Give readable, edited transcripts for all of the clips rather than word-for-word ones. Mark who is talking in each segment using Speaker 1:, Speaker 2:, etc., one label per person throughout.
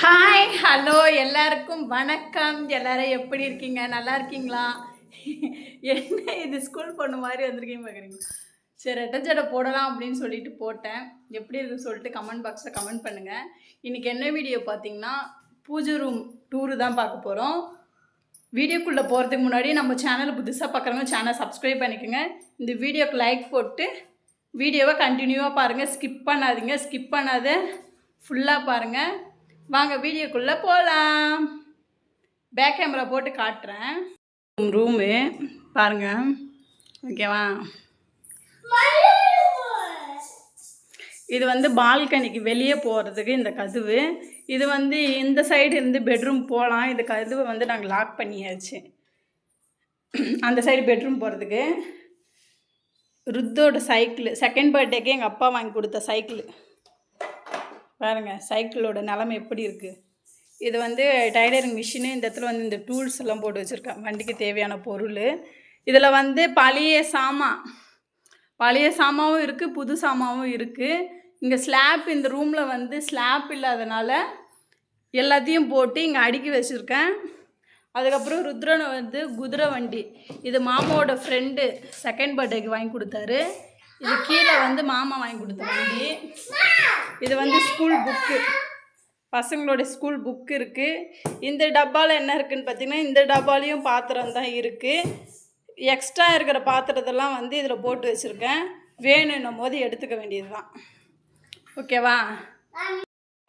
Speaker 1: Hi hello எல்லாருக்கும் வணக்கம். எல்லாரும் எப்படி இருக்கீங்க? நல்லா இருக்கீங்களா? என்ன இது ஸ்கூல் பொண்ணு மாதிரி வந்திருக்கீங்க பார்க்குறீங்க. சரி, ரெட்டை ஜடை போடலாம் அப்படின்னு சொல்லிட்டு போட்டேன். எப்படி இருக்குன்னு சொல்லிட்டு கமெண்ட் பாக்ஸில் கமெண்ட் பண்ணுங்கள். இன்றைக்கி என்ன வீடியோ பார்த்தீங்கன்னா, பூஜை ரூம் டூரு தான் பார்க்க போகிறோம். வீடியோக்குள்ளே போகிறதுக்கு முன்னாடி நம்ம சேனலை புதுசாக பார்க்குறவங்க சேனலை சப்ஸ்கிரைப் பண்ணிக்கோங்க. இந்த வீடியோக்கு லைக் போட்டு வீடியோவை கண்டினியூவாக பாருங்கள். ஸ்கிப் பண்ணாதீங்க. ஸ்கிப் பண்ணாத ஃபுல்லாக பாருங்கள். வாங்க வீடியோக்குள்ளே போகலாம். பேக் கேமரா போட்டு காட்டுறேன். ரூமு பாருங்கள், ஓகேவா? இது வந்து பால்கனிக்கு வெளியே போகிறதுக்கு இந்த கதவு. இது வந்து இந்த சைடு இருந்து பெட்ரூம் போகலாம். இந்த கதவை வந்து நாங்கள் லாக் பண்ணியாச்சு. அந்த சைடு பெட்ரூம் போகிறதுக்கு ருத்தோட சைக்கிள் செகண்ட் பர்த்டேக்கு எங்கள் அப்பா வாங்கி கொடுத்த சைக்கிள் பாருங்கள். சைக்கிளோட நிலமை எப்படி இருக்குது. இது வந்து டைலரிங் மிஷினு. இந்த இடத்துல வந்து இந்த டூல்ஸ் எல்லாம் போட்டு வச்சுருக்கேன், வண்டிக்கு தேவையான பொருள். இதில் வந்து பழைய சாமாவும் இருக்குது, புது சாமாவும் இருக்குது. இங்கே ஸ்லாப், இந்த ரூமில் வந்து ஸ்லாப் இல்லாதனால எல்லாத்தையும் போட்டு இங்கே அடுக்கி வச்சுருக்கேன். அதுக்கப்புறம் ருத்ரனை வந்து குதிரை வண்டி, இது மாமாவோட ஃப்ரெண்டு செகண்ட் பர்த்டேக்கு வாங்கி கொடுத்தாரு. இது கீழே வந்து மாமா வாங்கி கொடுத்த வண்டி. இது வந்து ஸ்கூல் புக்கு, பசங்களோட ஸ்கூல் புக்கு இருக்குது. இந்த டப்பாவில் என்ன இருக்குதுன்னு பார்த்தீங்கன்னா, இந்த டப்பாலையும் பாத்திரம் தான் இருக்குது. எக்ஸ்ட்ரா இருக்கிற பாத்திரத்தெல்லாம் வந்து இதில் போட்டு வச்சுருக்கேன். வேணுன்னும் போது எடுத்துக்க வேண்டியது தான். ஓகேவா?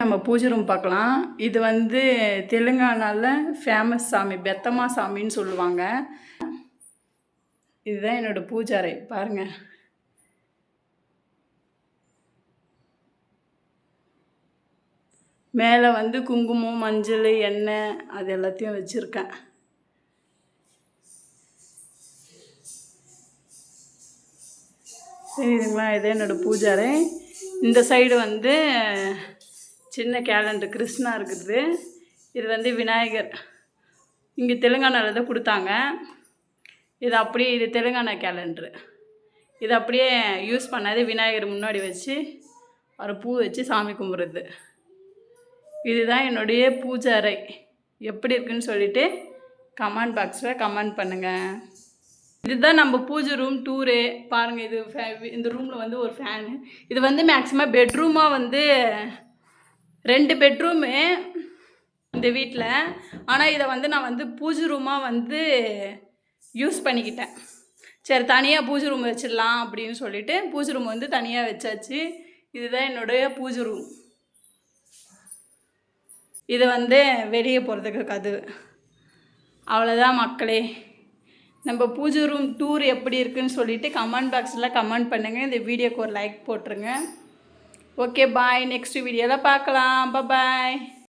Speaker 1: நம்ம பூஜை ரூம் பார்க்கலாம். இது வந்து தெலுங்கானாவில் ஃபேமஸ் சாமி, பெத்தம்மா சாமின்னு சொல்லுவாங்க. இதுதான் என்னோடய பூஜை அறை பாருங்கள். மேலே வந்து குங்குமம், மஞ்சள், எண்ணெய் அது எல்லாத்தையும் வச்சுருக்கேன். சரிங்களா? இதே என்னோடய பூஜை அறை. இந்த சைடு வந்து சின்ன கேலண்டர் கிருஷ்ணா இருக்குது. இது வந்து விநாயகர், இங்கே தெலுங்கானாவில் தான் கொடுத்தாங்க. இது அப்படியே, இது தெலுங்கானா கேலண்டரு. இது அப்படியே யூஸ் பண்ணாது. விநாயகர் முன்னாடி வச்சு ஒரு பூ வச்சு சாமி கும்பிட்றது. இதுதான் என்னுடைய பூஜை அறை. எப்படி இருக்குன்னு சொல்லிவிட்டு கமெண்ட் பாக்ஸில் கமெண்ட் பண்ணுங்கள். இதுதான் நம்ம பூஜை ரூம் டூரு பாருங்கள். இது இந்த ரூமில் வந்து ஒரு ஃபேனு. இது வந்து மேக்ஸிமம் பெட்ரூமாக வந்து 2 பெட்ரூமு இந்த வீட்டில். ஆனால் இதை வந்து நான் வந்து பூஜை ரூமாக வந்து யூஸ் பண்ணிக்கிட்டேன். சரி, தனியாக பூஜை ரூம் வச்சிடலாம் அப்படின்னு சொல்லிவிட்டு பூஜை ரூம் வந்து தனியாக வச்சாச்சு. இதுதான் என்னுடைய பூஜை ரூம். இது வந்து வெளியே போகிறதுக்கு கதவு. அவ்வளோதான் மக்களே. நம்ம பூஜை ரூம் டூர் எப்படி இருக்குன்னு சொல்லிவிட்டு கமெண்ட் பாக்ஸில் கமெண்ட் பண்ணுங்கள். இந்த வீடியோக்கு ஒரு லைக் போட்டுருங்க. ஓகே, பாய். நெக்ஸ்ட் வீடியோவில் பார்க்கலாம். பாய்.